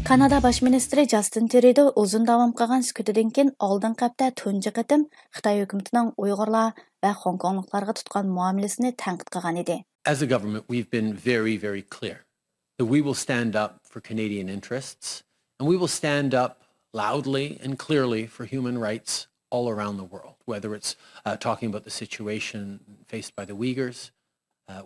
Kanada Baş Ministri Justin Trudeau uzun davam qilgan sukutidan keyin oldingi hafta tunji qatim Xitoy hukumatining Uyg'urlar va Hong Kongliklarga tutgan muomalasini tanqid qilgan edi. As a government, we've been very, very clear that we will stand up for Canadian interests and we will stand up loudly and clearly for human rights all around the world, whether it's talking about the situation faced by the Uyghurs,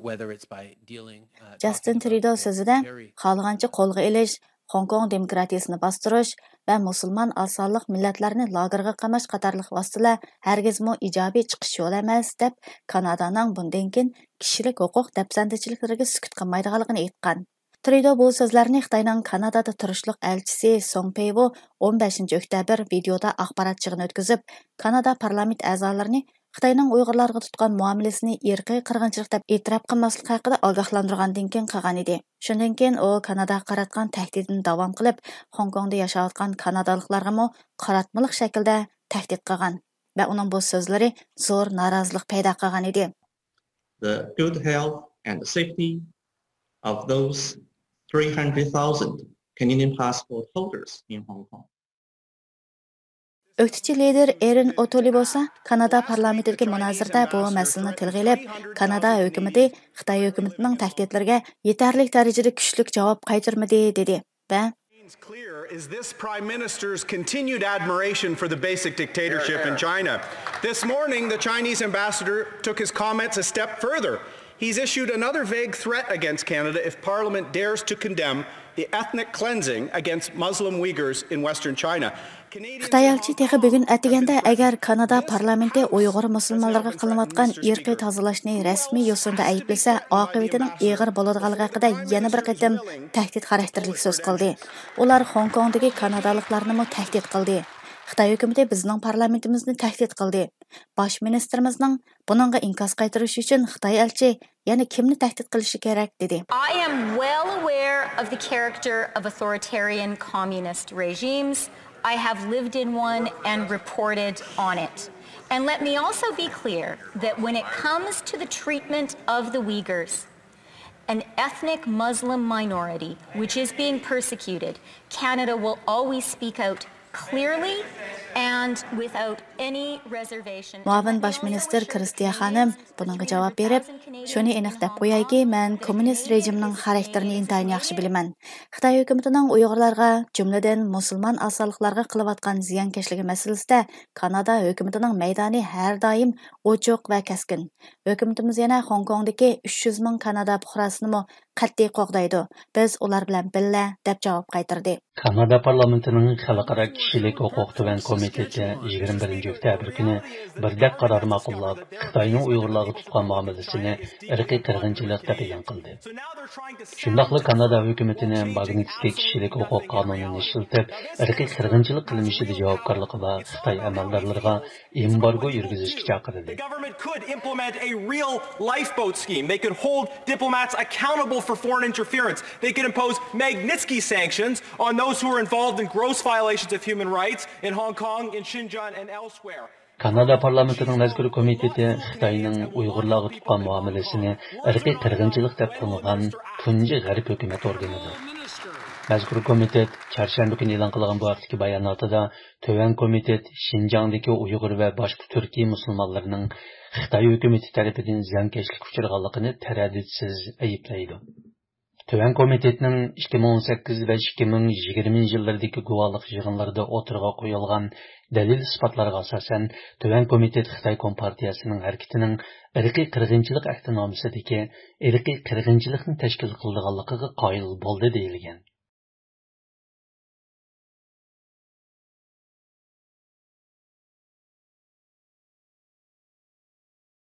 whether it's by dealing... Justin Trudeau sözüdə xalqancha qo'lga elish, Hong Kong demokratiyasini bastırış və musulman asonliq millatlarni lagerga qamash qatorliq vositalar hargizmo ijobiy chiqish yo'li emas deb Kanadaning bundan keyin kishilik huquq dafsandichiliklariga sukut qilmaydiganligini aytgan. Trudeau bu so'zlarni Xitoyning Kanadada turishliq elchisi Song Peiwo 15 oktyabr videoda axborot yig'ini o'tkazib, Kanada parlament a'zolarini Xitoyning Uyg'urlarga tutgan muomalasini irqiy qirg'inchilik deb e'tirof qilmaslik haqida ogohlantirgandan keyin qilgan edi. Shundan keyin u Kanadaga qaratgan tahdidini davom qilib, Hong Kongda yashayotgan kanadaliklarga mo qaratmalik shaklda tahdid qilgan va uning bu so'zlari zo'r norozilik paydo qilgan edi. The good health and safety of those 300,000 Canadian passport holders in Hong Kong. Öktüçü lider Erin O'Toole bolsa Kanada parlamentidagi munozirada bu masalani tilga ilib, Kanada hukumati Xitoy hukumatining tahdidlariga yetarli darajada kuchli javob qaytarmadi dedi. Va clear is this Prime Minister's continued admiration for the basic dictatorship in China. This morning, the Chinese ambassador took his comments a step further. He's issued another vague threat against Canada if Parliament dares to condemn the ethnic cleansing against Muslim Uyghurs in Western China. Xitoy elchi texi bugun atiganda agar Kanada parlamenti Uyg'ur musulmonlarga qilinayotgan irqiy tozalashni rasmiy yo'sinda ayblasa, oqibatining og'ir bo'ladiganligi haqida yana bir qatim tahdid xarakterli so'z qildi. Ular Hong Kongdagi kanadaliklarni mo tahdid qildi. Xitoy hukumati bizning parlamentimizni tahdid qildi. Bosh ministerimizning buningga inkos qaytarish uchun Xitoy elchi yana kimni tahdid qilishi kerak dedi. I am well aware of the character of authoritarian communist regimes. I have lived in one and reported on it. And let me also be clear that when it comes to the treatment of the Uyghurs, an ethnic Muslim minority which is being persecuted, Canada will always speak out clearly and without any reservation. Muavin Baş Minister Kristiya Xanim buningga javob berib, shuni aniq deb qo'yayki, men kommunist rejimning xarakterini intayin yaxshi bilaman. Xitoy hukumatining Uyg'urlarga, jumladan musulmon asonliqlarga qilayotgan ziyonkashligi masalasida Kanada hukumatining maydoni har doim ochiq va kaskin. Hukumatimiz yana Hong Kongdagi 300 ming Kanada fuqarosini qat'iy qo'g'daydi. Biz ular bilan billa deb javob qaytardi. Kanada parlamentining xalqaro kishilik huquq tuvan komiteti 21 oktyabr kuni birdek qaror ma'qullab, Xitoyning Uyg'urlarga tutgan muomalasini irqiy qirg'inchilik deb e'lon qildi. Shundaqla Kanada hukumatini Magnitskiy kishilik huquq qonunini ishlatib, irqiy qirg'inchilik qilmishida javobgarligi va Xitoy amaldorlariga embargo yurgizishga chaqirdi. Government could implement a real lifeboat scheme. They could hold diplomats accountable for foreign interference. They could impose Magnitsky sanctions on those who are involved in gross violations of human rights in Hong Kong, in Xinjiang and elsewhere. Kanada parlamentining mazkur komiteti Xitoyning Uyg'urlarga tutgan muomalasini irqiy qirg'inchilik deb tanilgan tunji g'arb hukumat organidir. Mazkur komitet chorshanba kuni e'lon qilgan bu vaqtdagi bayonotida Tuvan komitet Xinjiangdagi Uyg'ur va boshqa Turkiy musulmonlarning Xitoy hukumati tomonidan ziyonkashlik uchraganligini taraddudsiz ayiblaydi. Tuvan komitetning 2018 va 2020 yillardagi guvohlik yig'inlarida o'tirg'a qo'yilgan dalil-isbotlarga asosan Tuvan komitet Xitoy Kompartiyasining harakatining irqiy qirg'inchilik aktinomisidagi irqiy qirg'inchilikni tashkil qilganligiga qoyil bo'ldi deyilgan.